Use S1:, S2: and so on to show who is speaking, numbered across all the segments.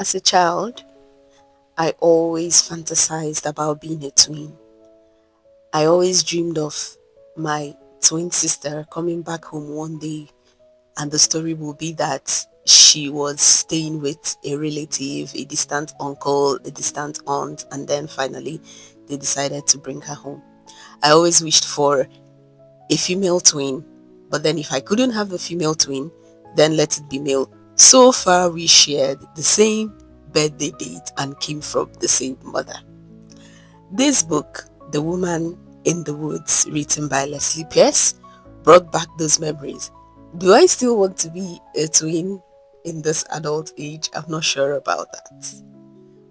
S1: As a child, I always fantasized about being a twin. I always dreamed of my twin sister coming back home one day, and the story will be that she was staying with a relative, a distant uncle, a distant aunt, and then finally they decided to bring her home. I always wished for a female twin, but then if I couldn't have a female twin, then let it be male. So far, we shared the same birthday date and came from the same mother. This book, The Woman in the Woods, written by Leslie Pierce, brought back those memories. Do I still want to be a twin in this adult age? I'm not sure about that.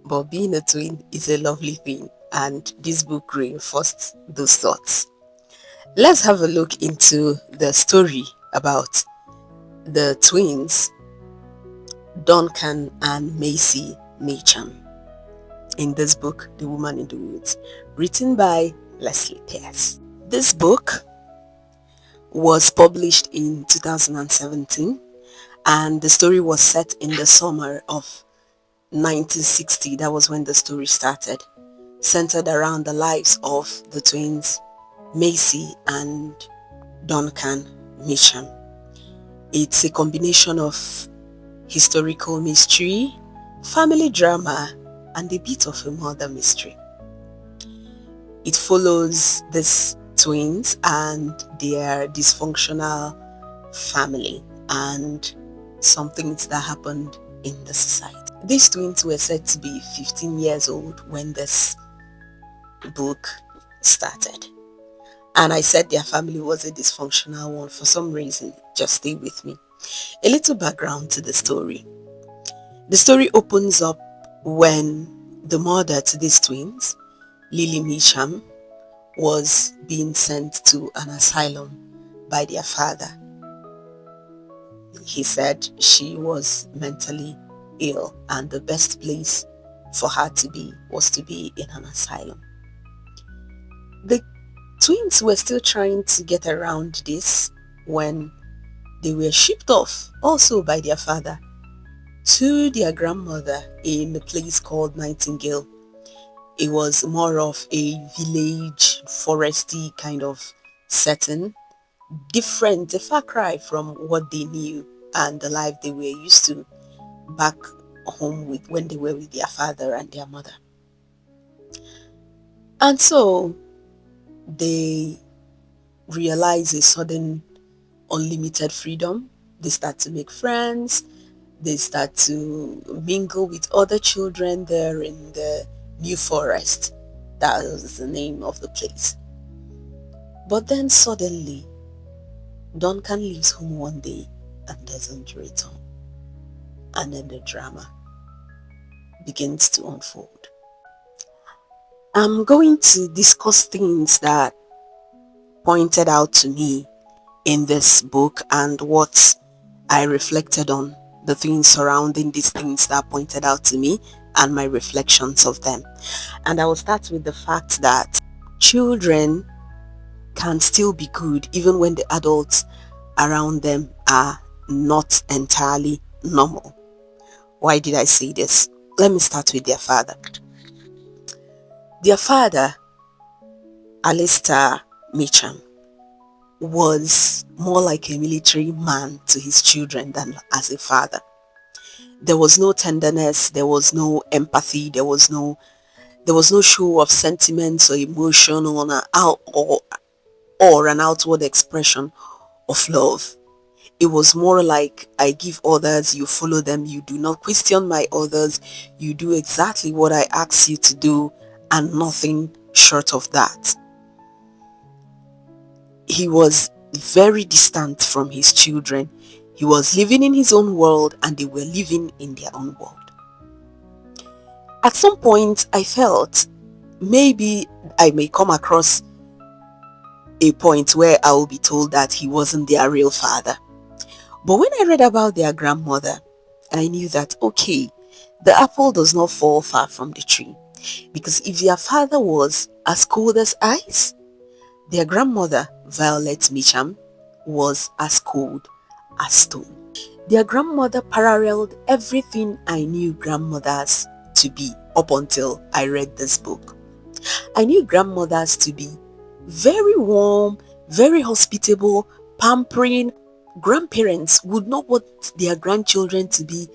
S1: But being a twin is a lovely thing, and this book reinforced those thoughts. Let's have a look into the story about the twins, Duncan and Macy Meacham, in this book, The Woman in the Woods, written by Leslie Pierce. This book was published in 2017, and the story was set in the summer of 1960. That was when the story started, centered around the lives of the twins Macy and Duncan Meacham. It's a combination of historical mystery, family drama, and a bit of a murder mystery. It follows these twins and their dysfunctional family and some things that happened in the society. These twins were said to be 15 years old when this book started. And I said their family was a dysfunctional one for some reason. Just stay with me. A little background to the story. The story opens up when the mother to these twins, Lily Meacham, was being sent to an asylum by their father. He said she was mentally ill and the best place for her to be was to be in an asylum. The twins were still trying to get around this when they were shipped off also by their father to their grandmother in a place called Nightingale. It was more of a village, foresty kind of setting, different, a far cry from what they knew and the life they were used to back home with when they were with their father and their mother. And so they realize a sudden unlimited freedom. They start to make friends. They start to mingle with other children there in the New Forest. That was the name of the place. But then suddenly, Duncan leaves home one day and doesn't return. And then the drama begins to unfold. I'm going to discuss things that pointed out to me in this book and what I reflected on, the things surrounding these things that pointed out to me and my reflections of them. And I will start with the fact that children can still be good even when the adults around them are not entirely normal. Why did I say this? Let me start with their father. Their father, Alistair Meacham, was more like a military man to his children than as a father. There was no tenderness, there was no empathy, there was no show of sentiments or emotion or an outward expression of love. It was more like, I give orders, you follow them, you do not question my orders, you do exactly what I ask you to do, and nothing short of that. He was very distant from his children. He was living in his own world and they were living in their own world. At some point, I felt maybe I may come across a point where I will be told that he wasn't their real father. But when I read about their grandmother, I knew that, okay, the apple does not fall far from the tree. Because if their father was as cold as ice, their grandmother, Violet Meacham, was as cold as stone. Their grandmother paralleled everything I knew grandmothers to be up until I read this book. I knew grandmothers to be very warm, very hospitable, pampering. Grandparents would not want their grandchildren to be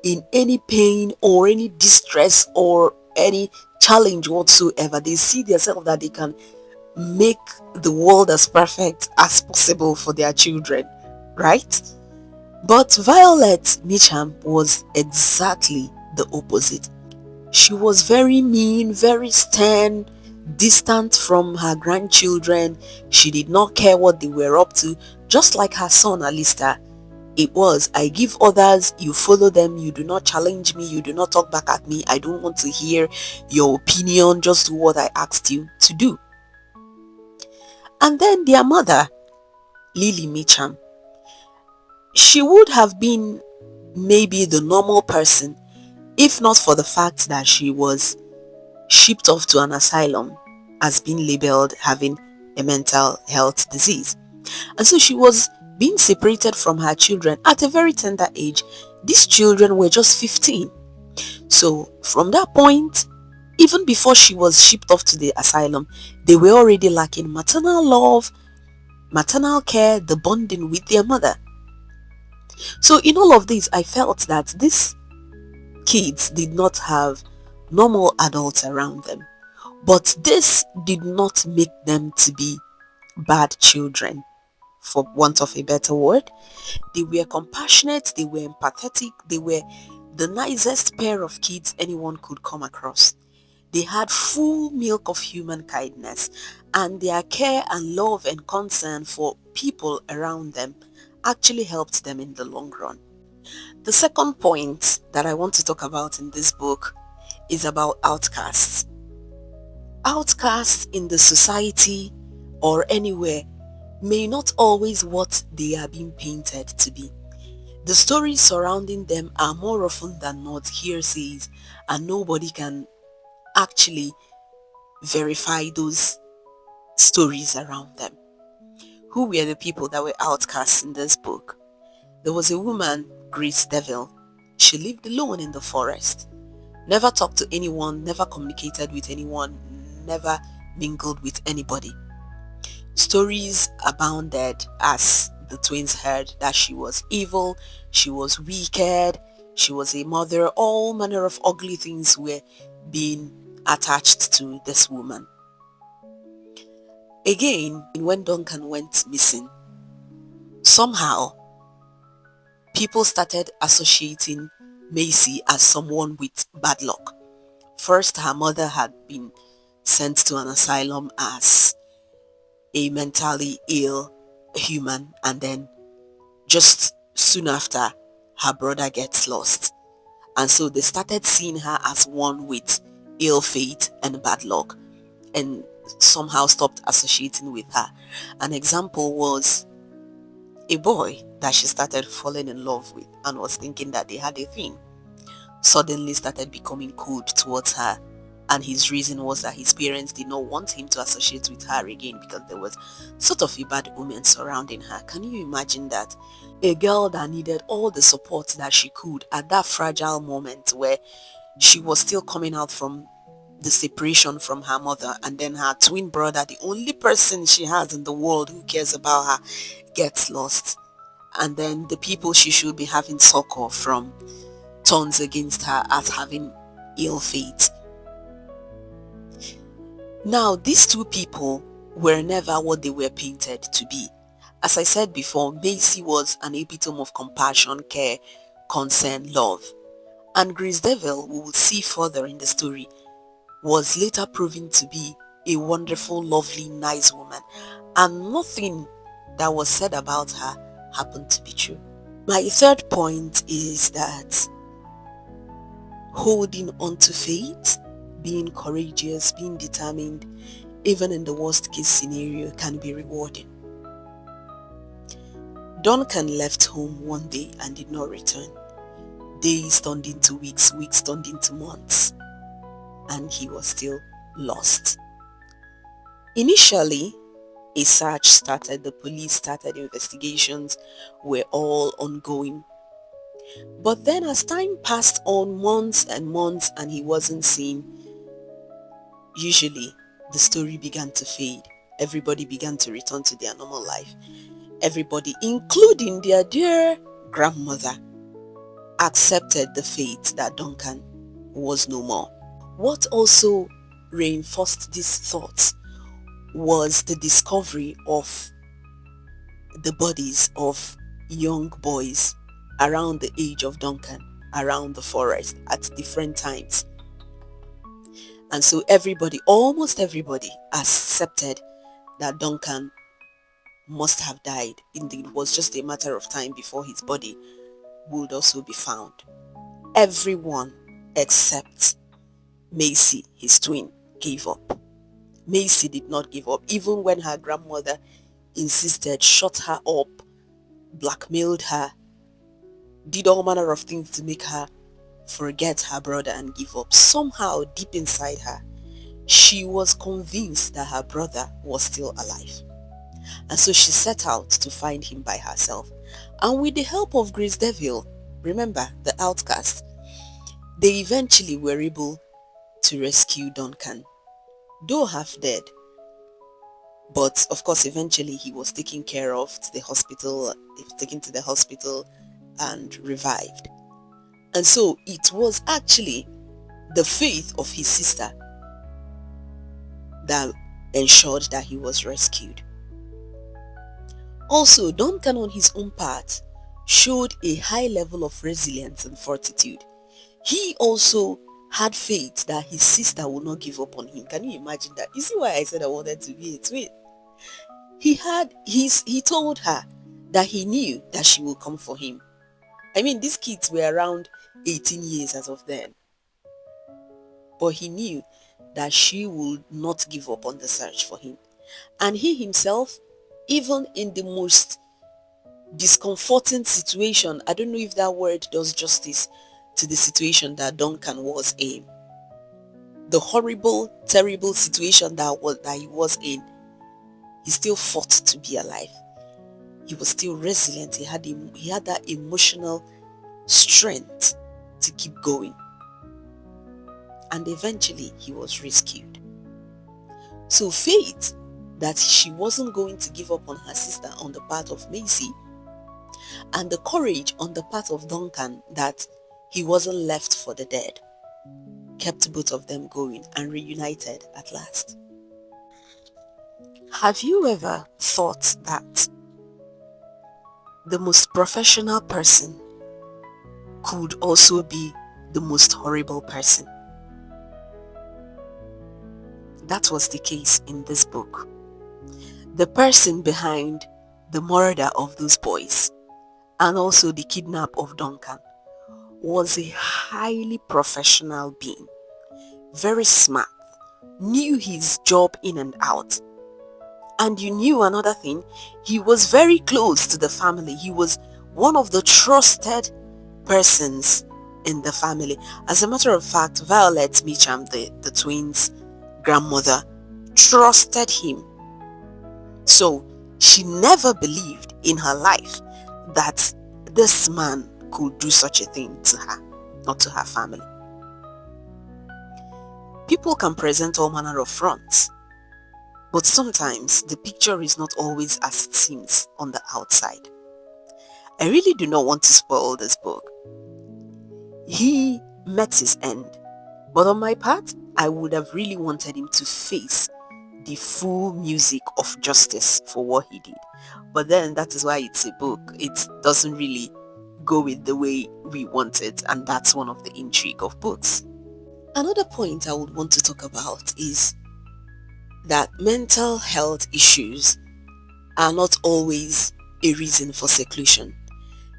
S1: in any pain or any distress or any challenge whatsoever. They see themselves that they can make the world as perfect as possible for their children, right? But Violet Meacham was exactly the opposite. She was very mean, very stern, distant from her grandchildren. She did not care what they were up to, just like her son Alistair. It was, I give others, you follow them, you do not challenge me, you do not talk back at me, I don't want to hear your opinion, just do what I asked you to do. And then their mother, Lily Meacham, she would have been maybe the normal person if not for the fact that she was shipped off to an asylum as being labeled having a mental health disease. And so she was being separated from her children at a very tender age. These children were just 15. So from that point, even before she was shipped off to the asylum, they were already lacking maternal love, maternal care, the bonding with their mother. So in all of this, I felt that these kids did not have normal adults around them. But this did not make them to be bad children, for want of a better word. They were compassionate, they were empathetic, they were the nicest pair of kids anyone could come across. They had full milk of human kindness, and their care and love and concern for people around them actually helped them in the long run. The second point that I want to talk about in this book is about outcasts. Outcasts in the society or anywhere may not always what they are being painted to be. The stories surrounding them are more often than not hearsays, and nobody can actually verify those stories around them. Who were the people that were outcasts in this book? There was a woman, Grace Devil. She lived alone in the forest. Never talked to anyone, never communicated with anyone, never mingled with anybody. Stories abounded as the twins heard that she was evil, she was wicked, she was a mother, all manner of ugly things were being attached to this woman. Again, when Duncan went missing, somehow people started associating Macy as someone with bad luck. First, her mother had been sent to an asylum as a mentally ill human, and then just soon after, her brother gets lost. And so they started seeing her as one with ill fate and bad luck, and somehow stopped associating with her. An example was a boy that she started falling in love with and was thinking that they had a thing, suddenly started becoming cold towards her. And his reason was that his parents did not want him to associate with her again because there was sort of a bad omen surrounding her. Can you imagine that? A girl that needed all the support that she could at that fragile moment where she was still coming out from the separation from her mother, and then her twin brother, the only person she has in the world who cares about her, gets lost. And then the people she should be having succor from turns against her as having ill fate. Now, these two people were never what they were painted to be. As I said before, Macy was an epitome of compassion, care, concern, love. And Grace Devil, we will see further in the story, was later proven to be a wonderful, lovely, nice woman. And nothing that was said about her happened to be true. My third point is that holding on to faith, being courageous, being determined, even in the worst case scenario, can be rewarding. Duncan left home one day and did not return. Days turned into weeks, weeks turned into months, and he was still lost. Initially, a search started, the police started, investigations were all ongoing, But then as time passed on, months and months, and he wasn't seen, usually the story began to fade. Everybody began to return to their normal life. Everybody, including their dear grandmother, accepted the fate that Duncan was no more. What also reinforced these thoughts was the discovery of the bodies of young boys around the age of Duncan, around the forest at different times. And so everybody, almost everybody, accepted that Duncan must have died. Indeed, it was just a matter of time before his body would also be found. Everyone except Macy, his twin, gave up. Macy did not give up, even when her grandmother insisted, shut her up, blackmailed her, did all manner of things to make her forget her brother and give up. Somehow, deep inside her, she was convinced that her brother was still alive. And so she set out to find him by herself. And with the help of Grace Devil, remember, the outcast, they eventually were able to rescue Duncan, though half dead. But of course, eventually he was taken care of to the hospital, taken to the hospital and revived. And so it was actually the faith of his sister that ensured that he was rescued. Also, Duncan on his own part showed a high level of resilience and fortitude. He also had faith that his sister would not give up on him. Can you imagine that? You see why I said I wanted to be a twin? He told her that he knew that she would come for him. I mean, these kids were around 18 years as of then. But he knew that she would not give up on the search for him. And he himself, even in the most discomforting situation, I don't know if that word does justice to the situation that Duncan was in. The horrible, terrible situation that he was in, he still fought to be alive. He was still resilient. He had that emotional strength to keep going. And eventually he was rescued. So faith that she wasn't going to give up on her sister on the part of Macy, and the courage on the part of Duncan that he wasn't left for the dead, kept both of them going and reunited at last. Have you ever thought that the most professional person could also be the most horrible person? That was the case in this book. The person behind the murder of those boys and also the kidnap of Duncan was a highly professional being, very smart, knew his job in and out. And you knew another thing, he was very close to the family. He was one of the trusted persons in the family. As a matter of fact, Violet Meacham, the twins' grandmother, trusted him. So she never believed in her life that this man could do such a thing to her, not to her family. People can present all manner of fronts, but sometimes the picture is not always as it seems on the outside. I really do not want to spoil this book. He met his end, but on my part, I would have really wanted him to face the full music of justice for what he did. But then that is why it's a book. It doesn't really go with the way we want it, and that's one of the intrigue of books. Another point I would want to talk about is that mental health issues are not always a reason for seclusion.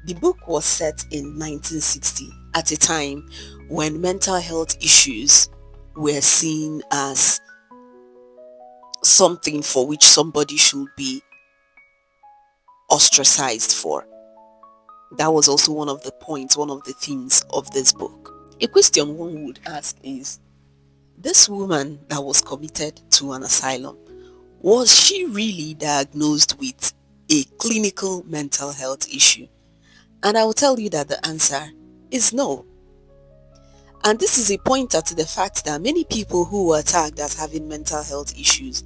S1: The book was set in 1960 at a time when mental health issues were seen as something for which somebody should be ostracized for. That was also one of the points, one of the themes of this book. A question one would ask is, this woman that was committed to an asylum, was she really diagnosed with a clinical mental health issue? And I will tell you that the answer is no. And this is a pointer to the fact that many people who were tagged as having mental health issues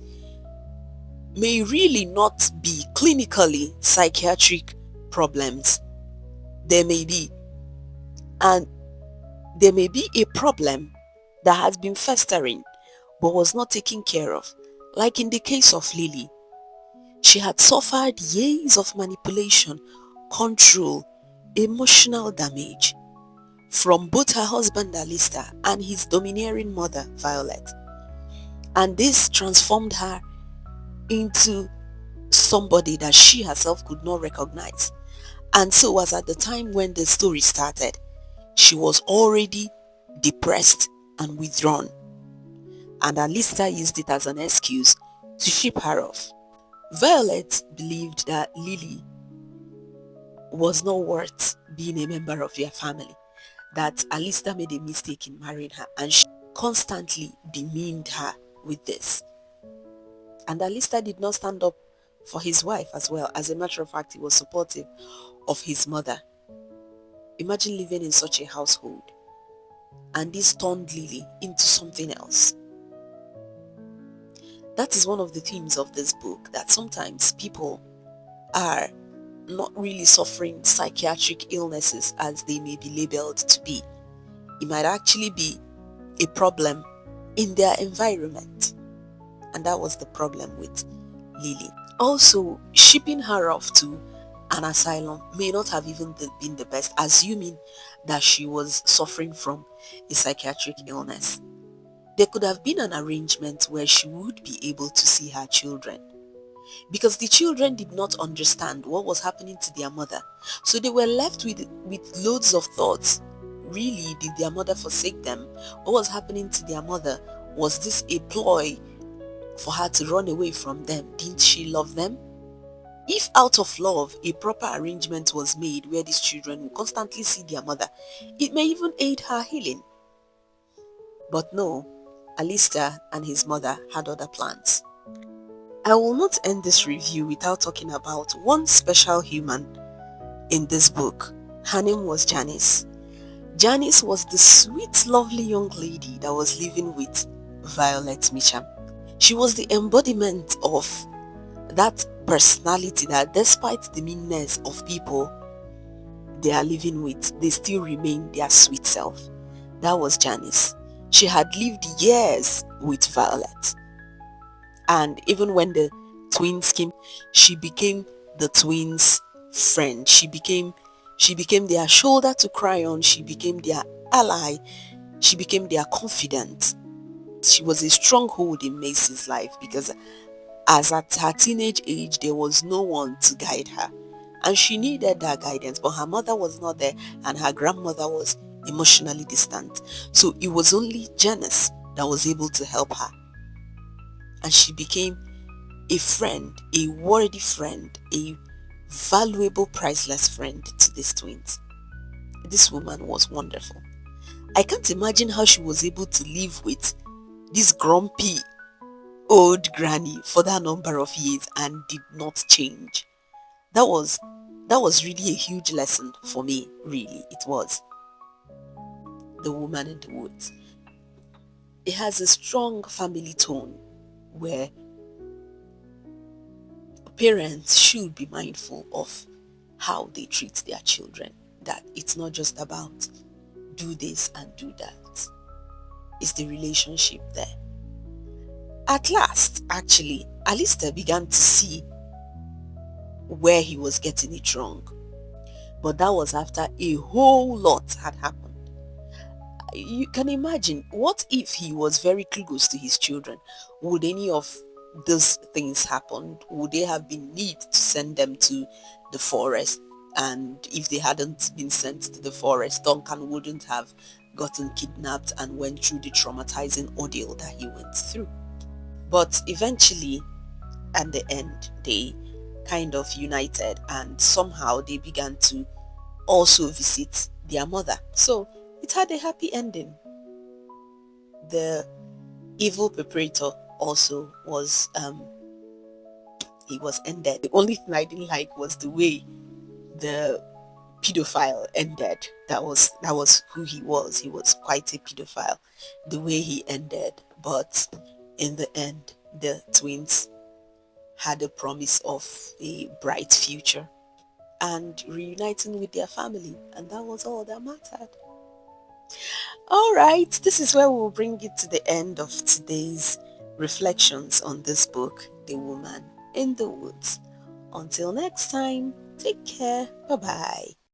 S1: may really not be clinically psychiatric problems. There may be, and there may be a problem that has been festering but was not taken care of. Like in the case of Lily, she had suffered years of manipulation, control, emotional damage from both her husband Alista and his domineering mother Violet. And this transformed her into somebody that she herself could not recognize. And so was at the time when the story started, she was already depressed and withdrawn. And Alista used it as an excuse to ship her off. Violet believed that Lily was not worth being a member of their family, that Alista made a mistake in marrying her, and she constantly demeaned her with this. And Alista did not stand up for his wife as well. As a matter of fact, he was supportive of his mother. Imagine living in such a household, and this turned Lily into something else. That is one of the themes of this book, that sometimes people are not really suffering psychiatric illnesses as they may be labeled to be. It might actually be a problem in their environment. And that was the problem with Lily. Also, shipping her off to an asylum may not have even been the best, assuming that she was suffering from a psychiatric illness. There could have been an arrangement where she would be able to see her children, because the children did not understand what was happening to their mother. So they were left with loads of thoughts. Really, did their mother forsake them? What was happening to their mother? Was this a ploy for her to run away from them? Didn't she love them? If out of love, a proper arrangement was made where these children will constantly see their mother, it may even aid her healing. But no, Alistair and his mother had other plans. I will not end this review without talking about one special human in this book. Her name was Janice. Janice was the sweet, lovely young lady that was living with Violet Meacham. She was the embodiment of that personality that, despite the meanness of people they are living with, they still remain their sweet self. That was Janice. She had lived years with Violet. And even when the twins came, she became the twins' friend. She became their shoulder to cry on. She became their ally. She became their confidant. She was a stronghold in Macy's life, because as at her teenage age, there was no one to guide her. And she needed that guidance, but her mother was not there and her grandmother was emotionally distant. So it was only Janice that was able to help her. And she became a friend, a worthy friend, a valuable, priceless friend to these twins. This woman was wonderful. I can't imagine how she was able to live with this grumpy old granny for that number of years and did not change. That was really a huge lesson for me, really. It was. The Woman in the Woods. It has a strong family tone where parents should be mindful of how they treat their children. That it's not just about do this and do that. It's the relationship there. At last, actually, Alistair began to see where he was getting it wrong. But that was after a whole lot had happened. You can imagine, what if he was very close to his children? Would any of those things happen? Would there have been need to send them to the forest? And if they hadn't been sent to the forest, Duncan wouldn't have gotten kidnapped and went through the traumatizing ordeal that he went through. But eventually, at the end, they kind of united and somehow they began to also visit their mother. So it had a happy ending. The evil perpetrator also was he was ended. The only thing I didn't like was the way the pedophile ended. That was who he was. He was quite a pedophile, the way he ended. But in the end, the twins had a promise of a bright future and reuniting with their family, and that was all that mattered. All right, this is where we'll bring it to the end of today's reflections on this book, The Woman in the Woods. Until next time, take care. Bye bye.